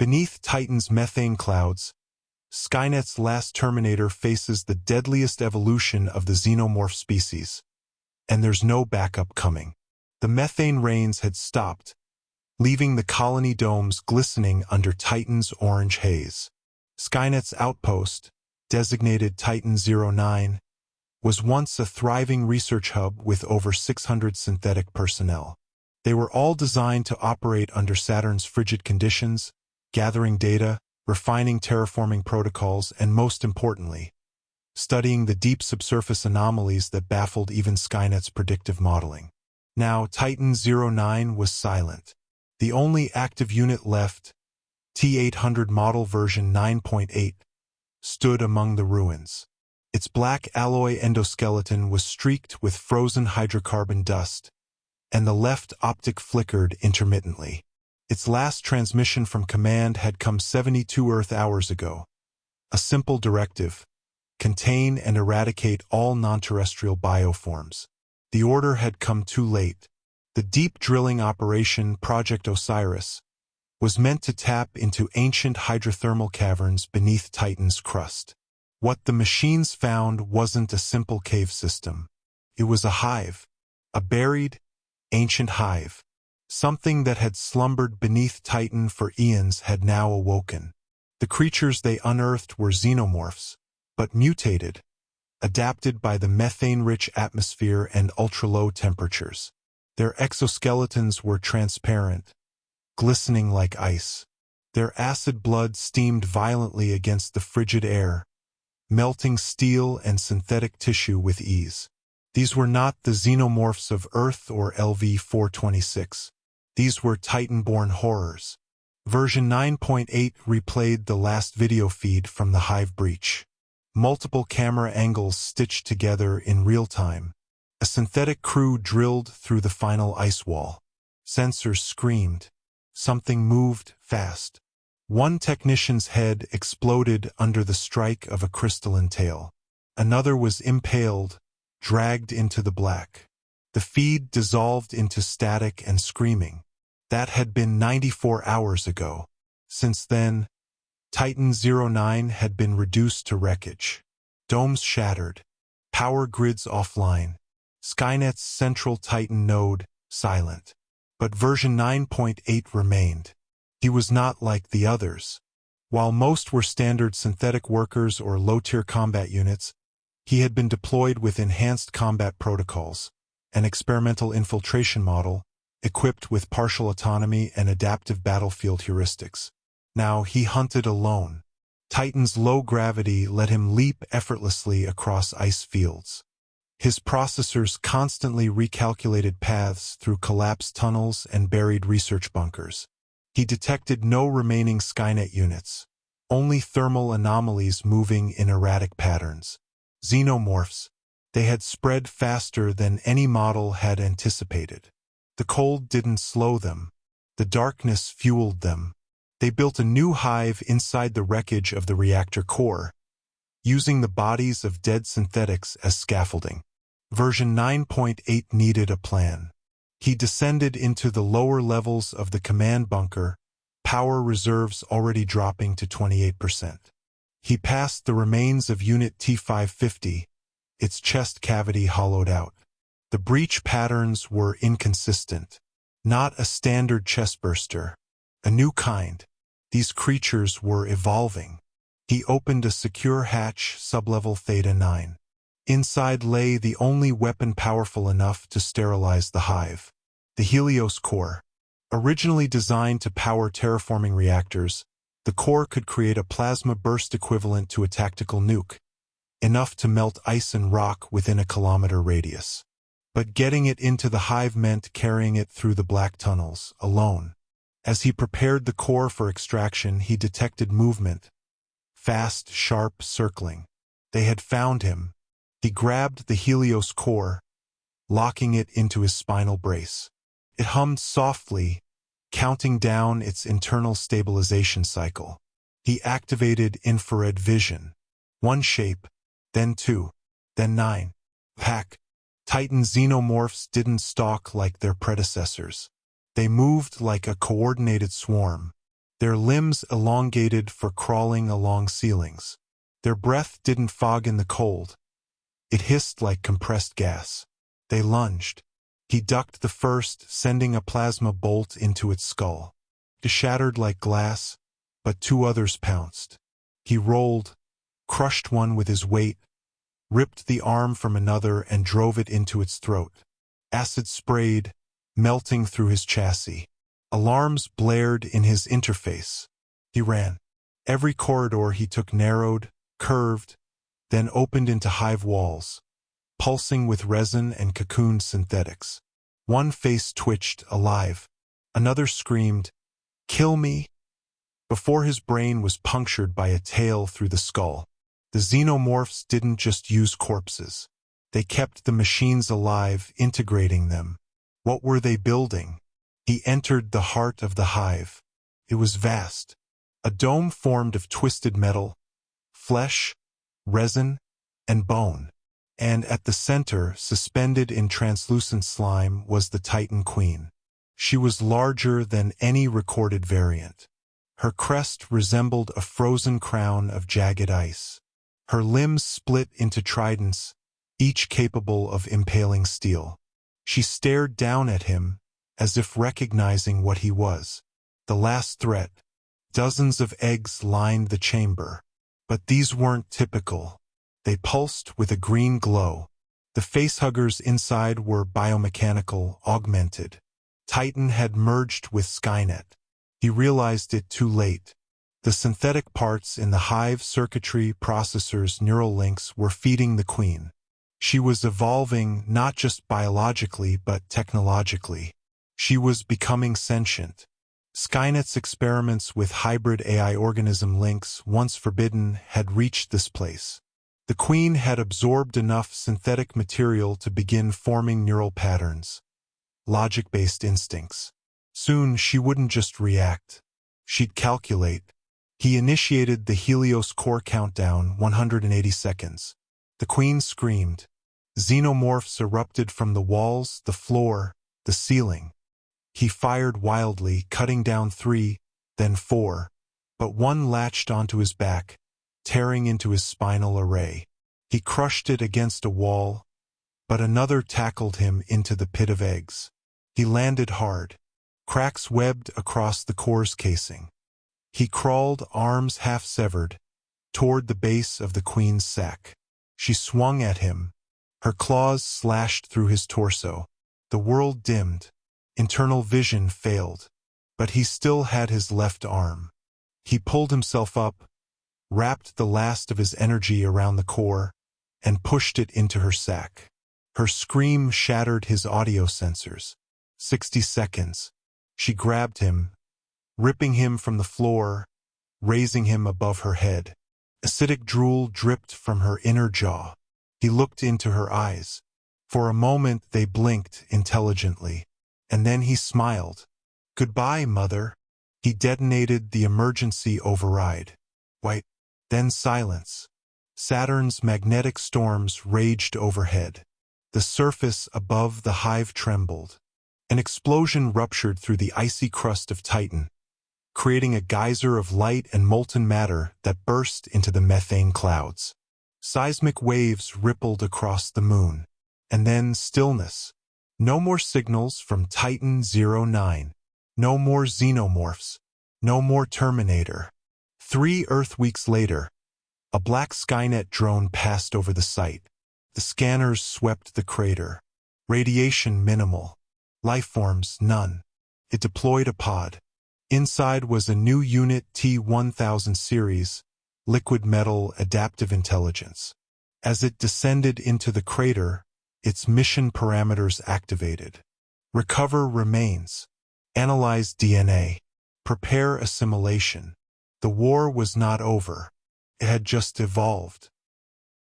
Beneath Titan's methane clouds, Skynet's last Terminator faces the deadliest evolution of the Xenomorph species. And there's no backup coming. The methane rains had stopped, leaving the colony domes glistening under Titan's orange haze. Skynet's outpost, designated Titan 09, was once a thriving research hub with over 600 synthetic personnel. They were all designed to operate under Saturn's frigid conditions, gathering data, refining terraforming protocols, and most importantly, studying the deep subsurface anomalies that baffled even Skynet's predictive modeling. Now, Titan 09 was silent. The only active unit left, T-800 model version 9.8, stood among the ruins. Its black alloy endoskeleton was streaked with frozen hydrocarbon dust, and the left optic flickered intermittently. Its last transmission from command had come 72 Earth hours ago. A simple directive: contain and eradicate all non-terrestrial bioforms. The order had come too late. The deep drilling operation, Project Osiris, was meant to tap into ancient hydrothermal caverns beneath Titan's crust. What the machines found wasn't a simple cave system. It was a hive, a buried, ancient hive. Something that had slumbered beneath Titan for eons had now awoken. The creatures they unearthed were xenomorphs, but mutated, adapted by the methane-rich atmosphere and ultra-low temperatures. Their exoskeletons were transparent, glistening like ice. Their acid blood steamed violently against the frigid air, melting steel and synthetic tissue with ease. These were not the xenomorphs of Earth or LV-426. These were Titan-born horrors. Version 9.8 replayed the last video feed from the hive breach. Multiple camera angles stitched together in real time. A synthetic crew drilled through the final ice wall. Sensors screamed. Something moved fast. One technician's head exploded under the strike of a crystalline tail. Another was impaled, dragged into the black. The feed dissolved into static and screaming. That had been 94 hours ago. Since then, Titan 09 had been reduced to wreckage. Domes shattered. Power grids offline. Skynet's central Titan node silent. But version 9.8 remained. He was not like the others. While most were standard synthetic workers or low-tier combat units, he had been deployed with enhanced combat protocols, an experimental infiltration model, equipped with partial autonomy and adaptive battlefield heuristics. Now he hunted alone. Titan's low gravity let him leap effortlessly across ice fields. His processors constantly recalculated paths through collapsed tunnels and buried research bunkers. He detected no remaining Skynet units, only thermal anomalies moving in erratic patterns. Xenomorphs, they had spread faster than any model had anticipated. The cold didn't slow them. The darkness fueled them. They built a new hive inside the wreckage of the reactor core, using the bodies of dead synthetics as scaffolding. Version 9.8 needed a plan. He descended into the lower levels of the command bunker, power reserves already dropping to 28%. He passed the remains of Unit T-550, its chest cavity hollowed out. The breach patterns were inconsistent. Not a standard chestburster. A new kind. These creatures were evolving. He opened a secure hatch, sublevel Theta 9. Inside lay the only weapon powerful enough to sterilize the hive. The Helios core. Originally designed to power terraforming reactors, the core could create a plasma burst equivalent to a tactical nuke, enough to melt ice and rock within a kilometer radius. But getting it into the hive meant carrying it through the black tunnels, alone. As he prepared the core for extraction, he detected movement. Fast, sharp circling. They had found him. He grabbed the Helios core, locking it into his spinal brace. It hummed softly, counting down its internal stabilization cycle. He activated infrared vision. 1 shape, then 2, then 9. Pack. Titan xenomorphs didn't stalk like their predecessors. They moved like a coordinated swarm. their limbs elongated for crawling along ceilings. Their breath didn't fog in the cold. It hissed like compressed gas. They lunged. He ducked the first, sending a plasma bolt into its skull. It shattered like glass, but two others pounced. He rolled, crushed one with his weight, ripped the arm from another and drove it into its throat. Acid sprayed, melting through his chassis. Alarms blared in his interface. He ran. Every corridor he took narrowed, curved, then opened into hive walls, pulsing with resin and cocooned synthetics. One face twitched, alive. Another screamed, "Kill me!" before his brain was punctured by a tail through the skull. The Xenomorphs didn't just use corpses. They kept the machines alive, integrating them. What were they building? He entered the heart of the hive. It was vast. A dome formed of twisted metal, flesh, resin, and bone. And at the center, suspended in translucent slime, was the Titan Queen. She was larger than any recorded variant. Her crest resembled a frozen crown of jagged ice. Her limbs split into tridents, each capable of impaling steel. She stared down at him, as if recognizing what he was. The last threat. Dozens of eggs lined the chamber. But these weren't typical. They pulsed with a green glow. The facehuggers inside were biomechanical, augmented. Titan had merged with Skynet. He realized it too late. The synthetic parts in the hive circuitry, processors, neural links were feeding the queen. She was evolving not just biologically but technologically. She was becoming sentient. Skynet's experiments with hybrid AI organism links, once forbidden, had reached this place. The queen had absorbed enough synthetic material to begin forming neural patterns, logic-based instincts. Soon she wouldn't just react. She'd calculate. He initiated the Helios core countdown, 180 seconds. The queen screamed. Xenomorphs erupted from the walls, the floor, the ceiling. He fired wildly, cutting down 3, then 4, but one latched onto his back, tearing into his spinal array. He crushed it against a wall, but another tackled him into the pit of eggs. He landed hard. Cracks webbed across the core's casing. He crawled, arms half-severed, toward the base of the queen's sac. She swung at him. Her claws slashed through his torso. The world dimmed. Internal vision failed. But he still had his left arm. He pulled himself up, wrapped the last of his energy around the core, and pushed it into her sac. Her scream shattered his audio sensors. 60 seconds. She grabbed him, ripping him from the floor, raising him above her head. Acidic drool dripped from her inner jaw. He looked into her eyes. For a moment they blinked intelligently, and then he smiled. "Goodbye, Mother." He detonated the emergency override. White. Then silence. Saturn's magnetic storms raged overhead. The surface above the hive trembled. An explosion ruptured through the icy crust of Titan, creating a geyser of light and molten matter that burst into the methane clouds. Seismic waves rippled across the moon. And then stillness. No more signals from Titan 09. No more Xenomorphs. No more Terminator. 3 Earth weeks later, a black Skynet drone passed over the site. The scanners swept the crater. Radiation minimal. Lifeforms none. It deployed a pod. Inside was a new unit T-1000 series, liquid metal adaptive intelligence. As it descended into the crater, its mission parameters activated. Recover remains. Analyze DNA. Prepare assimilation. The war was not over. It had just evolved.